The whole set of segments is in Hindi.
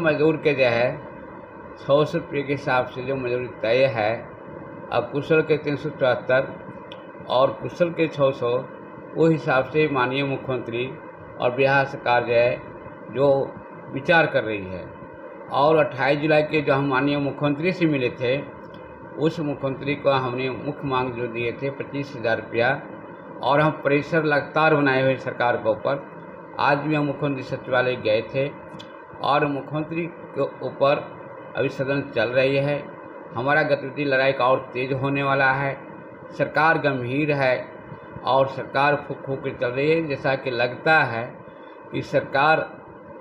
मजदूर के जो है 100 रुपये के हिसाब से जो मजदूरी तय है, अकुशल के 374 और कुशल के 600, वो हिसाब से माननीय मुख्यमंत्री और बिहार सरकार जो है जो विचार कर रही है। और 28 जुलाई के जो हम माननीय मुख्यमंत्री से मिले थे, उस मुख्यमंत्री को हमने मुख्य मांग जो दिए थे 25,000 रुपया, और हम प्रेशर लगातार बनाए हुए सरकार के ऊपर। आज भी हम मुख्यमंत्री सचिवालय गए थे और मुख्यमंत्री के ऊपर अभी सदन चल रही है। हमारा गतिविधि लड़ाई का और तेज होने वाला है। सरकार गंभीर है और सरकार फूक फूक के चल रही है। जैसा कि लगता है कि सरकार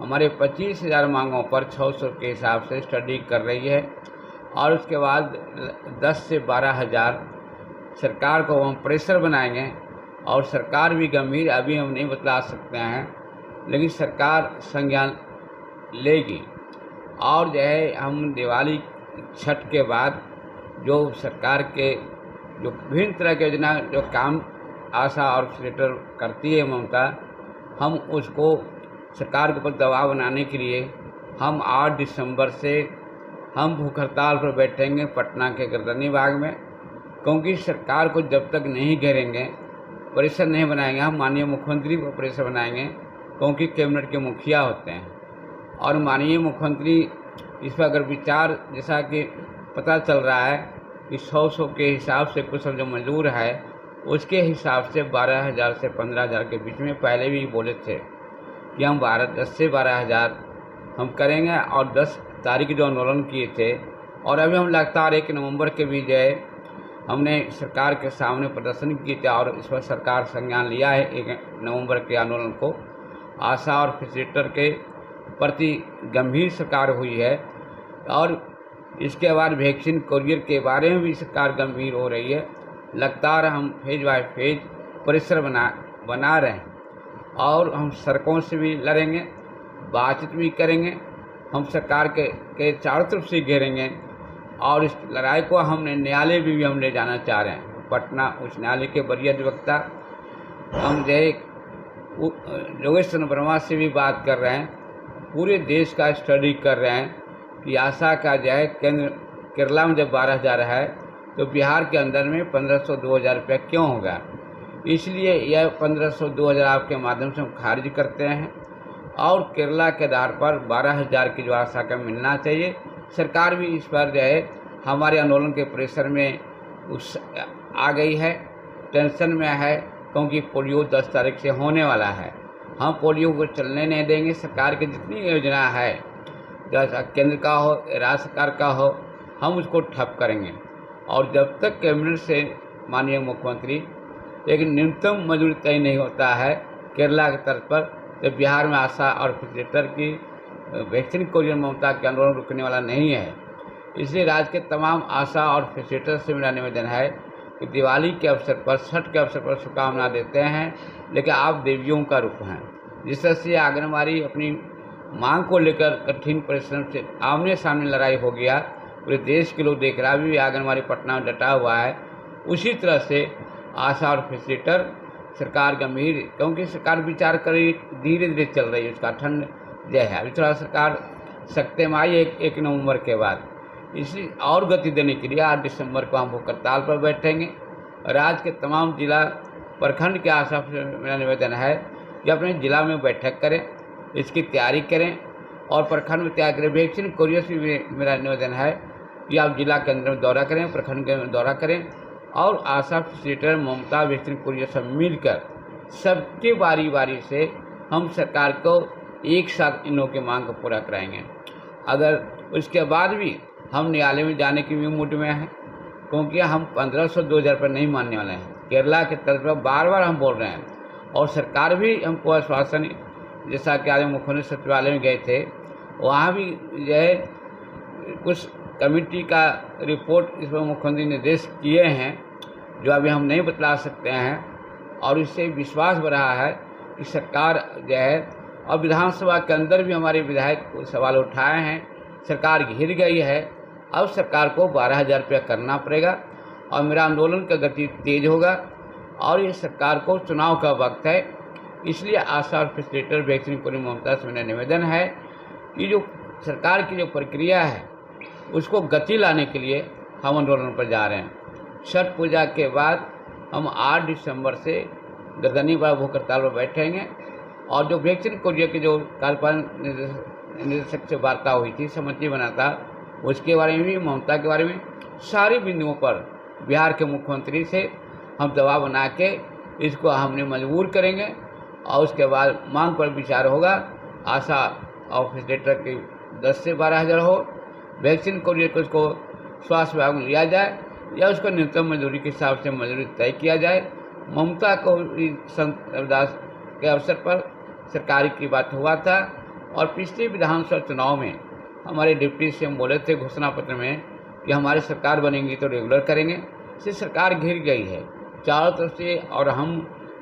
हमारे 25,000 मांगों पर 600 के हिसाब से स्टडी कर रही है, और उसके बाद 10 से 12,000 सरकार को हम प्रेशर बनाएंगे। और सरकार भी गंभीर, अभी हम नहीं बतला सकते हैं, लेकिन सरकार संज्ञान लेगी। और जो है हम दिवाली छठ के बाद जो सरकार के जो विभिन्न तरह की योजना जो काम आशा और ऑर्केस्ट्रेटर करती है ममता, हम उसको सरकार के ऊपर दबाव बनाने के लिए हम 8 दिसंबर से हम भूख हड़ताल पर बैठेंगे पटना के गर्दनी बाग में। क्योंकि सरकार को जब तक नहीं घेरेंगे, प्रेशर नहीं बनाएंगे, हम माननीय मुख्यमंत्री को प्रेशर बनाएंगे, क्योंकि कैबिनेट के मुखिया होते हैं। और माननीय मुख्यमंत्री इस पर अगर विचार, जैसा कि पता चल रहा है कि 100 के हिसाब से कुशल जो मजदूर है उसके हिसाब से 12,000 से 15,000 के बीच में पहले भी बोले थे कि हम 10 से 12,000 हम करेंगे। और 10 तारीख जो आंदोलन किए थे, और अभी हम लगातार 1 नवंबर के भी जो है हमने सरकार के सामने प्रदर्शन किए थे, और इस पर सरकार संज्ञान लिया है 1 नवंबर के आंदोलन को। आशा और फैसिलिटेटर के प्रति गंभीर सरकार हुई है, और इसके बाद वैक्सीन कोरियर के बारे में भी सरकार गंभीर हो रही है। लगातार हम फेज बाय फेज प्रेशर बना रहे हैं, और हम सड़कों से भी लड़ेंगे, बातचीत भी करेंगे, हम सरकार के चारों तरफ से घेरेंगे। और इस लड़ाई को हमने न्यायालय भी हम ले जाना चाह रहे हैं। पटना उच्च न्यायालय के वरीय अधिवक्ता हम जो योगेश्वर वर्मा से भी बात कर रहे हैं, पूरे देश का स्टडी कर रहे हैं कि आशा का जो है केरला में जब 12,000 है तो बिहार के अंदर में 1,500-2,000 रुपया क्यों होगा। इसलिए यह 1,500-2,000 आपके माध्यम से हम खारिज करते हैं, और केरला के आधार पर 12,000 की जो आशा का मिलना चाहिए। सरकार भी इस पर जो है हमारे आंदोलन के प्रेशर में आ गई है, टेंशन में है, क्योंकि पोलियो 10 तारीख से होने वाला है। हम पोलियो को चलने नहीं देंगे। सरकार की जितनी योजना है, जैसा केंद्र का हो, राज्य सरकार का हो, हम उसको ठप करेंगे। और जब तक कैबिनेट से माननीय मुख्यमंत्री एक न्यूनतम मजदूरी तय नहीं होता है केरला की तर्ज पर, तो बिहार में आशा और फैसिलिटेटर की वैक्सीन कोरियर ममता के आंदोलन रुकने वाला नहीं है। इसलिए राज्य के तमाम आशा और फैसिलिटेटर से मेरा निवेदन है कि दिवाली के अवसर पर, छठ के अवसर पर शुभकामना देते हैं, लेकिन आप देवियों का रूप हैं। जिस तरह से आंगनबाड़ी अपनी मांग को लेकर कठिन परिश्रम से आमने सामने लड़ाई हो गया, पूरे देश के लोग देख रहा, अभी भी आंगनबाड़ी पटना में डटा हुआ है, उसी तरह से आशा और फैसिलिटेटर सरकार गंभीर, क्योंकि सरकार विचार करी धीरे धीरे चल रही है, उसका ठंड जो है अभी थोड़ा सरकार सख्ते में आई 1 नवंबर के बाद। इसलिए और गति देने के लिए 8 दिसंबर को हम भूख हड़ताल पर बैठेंगे। राज्य के तमाम जिला प्रखंड के आशा से मेरा निवेदन है कि अपने जिला में बैठक करें, इसकी तैयारी करें, और प्रखंड में तैयार करें। वैक्सीन कोरियर से भी मेरा निवेदन है कि आप जिला केंद्र में दौरा करें, प्रखंड के में दौरा करें, और आशा फैसिलिटेटर ममता वैक्सीन कोरियर सब मिलकर सबके बारी बारी से हम सरकार को एक साथ इन लोगों की मांग को पूरा कराएंगे। अगर उसके बाद भी हम न्यायालय में जाने की भी मूड में हैं, क्योंकि हम 1,500-2,000 पर नहीं मानने वाले हैं। केरला के तरफ पर बार बार हम बोल रहे हैं, और सरकार भी हमको आश्वासन, जैसा कि आज मुख्यमंत्री सचिवालय में गए थे, वहाँ भी जो है कुछ कमेटी का रिपोर्ट इस पर मुख्यमंत्री निर्देश किए हैं, जो अभी हम नहीं बतला सकते हैं। और इससे विश्वास बढ़ा है कि सरकार जो है, और विधानसभा के अंदर भी हमारे विधायक सवाल उठाए हैं, सरकार घिर गई है। अब सरकार को 12,000 रुपया करना पड़ेगा, और मेरा आंदोलन का गति तेज होगा। और ये सरकार को चुनाव का वक्त है, इसलिए आशा और फैसिलिटेटर वैक्सीन कोरियर ममता से मेरा निवेदन है कि जो सरकार की जो प्रक्रिया है उसको गति लाने के लिए हम आंदोलन पर जा रहे हैं। छठ पूजा के बाद हम 8 दिसंबर से गर्दनी पर भूख हड़ताल पर बैठेंगे और जो वैक्सीन कोरियर के जो कार्यपालक निदेशक से वार्ता हुई थी, सहमति बना था, उसके बारे में भी, ममता के बारे में, सारे बिंदुओं पर बिहार के मुख्यमंत्री से हम दबाव बना के इसको हमने मजबूर करेंगे और उसके बाद मांग पर विचार होगा। आशा ऑफिस लेटर की 10 से 12 हज़ार हो, वैक्सीन कोरियर को उसको स्वास्थ्य विभाग में लिया जाए या उसको न्यूनतम मजदूरी के हिसाब से मजदूरी तय किया जाए। ममता को संत रविदास के अवसर पर सरकारी की बात हुआ था और पिछले विधानसभा चुनाव में हमारे डिप्टी सीएम बोले थे घोषणा पत्र में कि हमारी सरकार बनेगी तो रेगुलर करेंगे। इससे सरकार घिर गई है चारों तरफ से और हम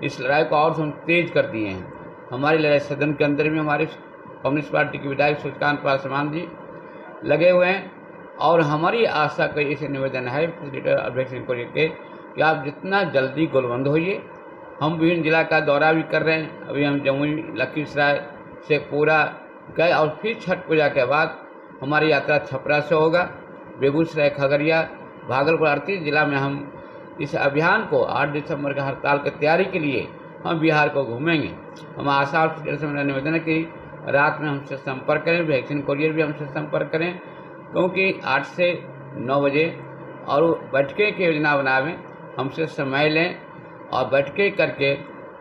इस लड़ाई को और हम तेज कर दिए हैं। हमारी लड़ाई सदन के अंदर में हमारे कम्युनिस्ट पार्टी के विधायक सूर्यकांत पासवान जी लगे हुए हैं और हमारी आशा का इसे निवेदन है लीडर और वैक्सीन को लेकर कि आप जितना जल्दी गोलबंद होइए। हम विभिन्न जिला का दौरा भी कर रहे हैं। अभी हम जमुई, लखीसराय से पूरा गए और फिर छठ पूजा के बाद हमारी यात्रा छपरा से होगा। बेगूसराय, खगड़िया, भागलपुर 38 जिला में हम इस अभियान को 8 दिसंबर का हड़ताल की तैयारी के लिए हम बिहार को घूमेंगे। हम आशा से मेरा निवेदन है कि रात में हमसे संपर्क करें, वैक्सीन कोरियर भी हमसे संपर्क करें, क्योंकि 8 से 9 बजे और बैठकें की योजना बनावें, हमसे समय लें और बैठकें करके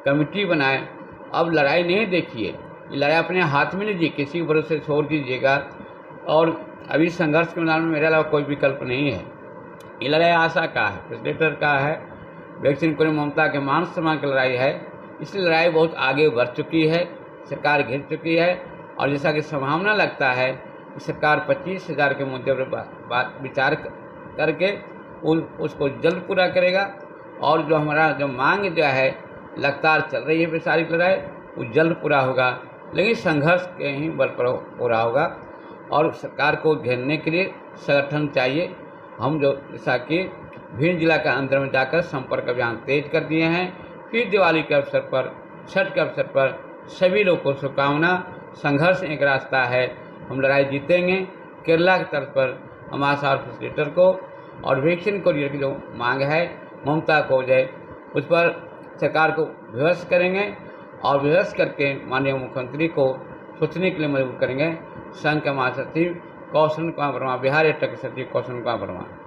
कमेटी बनाएं। अब लड़ाई नहीं देखिए, ये लड़ाई अपने हाथ में लीजिए, किसी के भरोसे छोड़ दीजिएगा। और अभी संघर्ष के मैदान में मेरे अलावा कोई विकल्प नहीं है। ये लड़ाई आशा का है, प्रेसिडेंटर का है, वैक्सीन कोरियर ममता के मान सम्मान की लड़ाई है। इसलिए लड़ाई बहुत आगे बढ़ चुकी है, सरकार घिर चुकी है और जैसा कि संभावना लगता है कि सरकार 25,000 के मुद्दे पर विचार करके उसको जल्द पूरा करेगा और जो हमारा जो मांग जो है लगातार चल रही है प्रसारित लड़ाई, वो जल्द पूरा होगा, लेकिन संघर्ष के ही बल पर पूरा होगा। और सरकार को घेरने के लिए संगठन चाहिए। हम जो जैसा कि भिंड जिला के अंदर में जाकर संपर्क अभियान तेज कर दिए हैं। फिर दिवाली के अवसर पर, छठ के अवसर पर सभी लोग को शुभकामना। संघर्ष एक रास्ता है, हम लड़ाई जीतेंगे। केरला की तरफ पर हम आशा और फैसिलिटेटर को और वैक्सीन कोरियर की जो मांग है ममता को जाए, उस पर सरकार को विवश करेंगे और विवश करके माननीय मुख्यमंत्री को सोचने के लिए मजबूर करेंगे। संघ के महासचिव कौशल कुमार वर्मा, बिहार एटक के सचिव कौशल कुमार वर्मा।